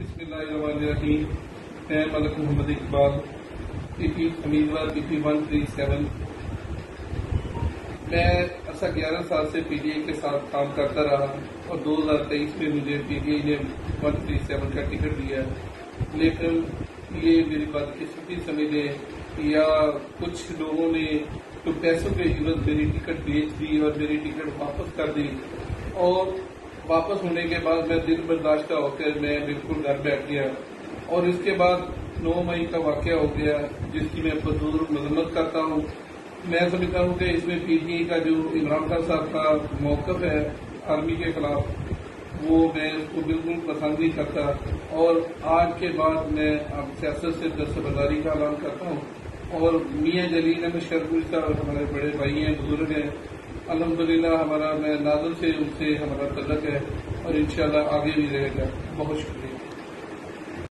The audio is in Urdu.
بسم اللہ الرحمن الرحیم. میں ملک محمد اقبال امیدوار PP 137. میں عرصہ 11 سال سے PTI کے ساتھ کام کرتا رہا اور 2023 میں مجھے PTI نے 137 کا ٹکٹ دیا، لیکن یہ میری بدقسمتی سمجھیں یا کچھ لوگوں نے تو پیسوں کے عوض میری ٹکٹ بیچ دی اور میری ٹکٹ واپس کر دی، اور واپس ہونے کے بعد میں دل برداشتہ ہو کر میں بالکل گھر بیٹھ گیا. اور اس کے بعد 9 مئی کا واقعہ ہو گیا جس کی میں بزرگ مذمت کرتا ہوں. میں سمجھتا ہوں کہ اس میں PTI کا جو عمران خان صاحب کا موقف ہے آرمی کے خلاف، وہ میں اس کو بالکل پسند نہیں کرتا، اور آج کے بعد میں اب سیاست سے دستبرداری کا اعلان کرتا ہوں. اور میاں جلیل احمد شرپوری صاحب ہمارے بڑے بھائی ہیں، بزرگ ہیں، الحمدللہ ہمارا میں نازل سے ان سے ہمارا تعلق ہے اور انشاءاللہ آگے بھی رہے گا. بہت شکریہ.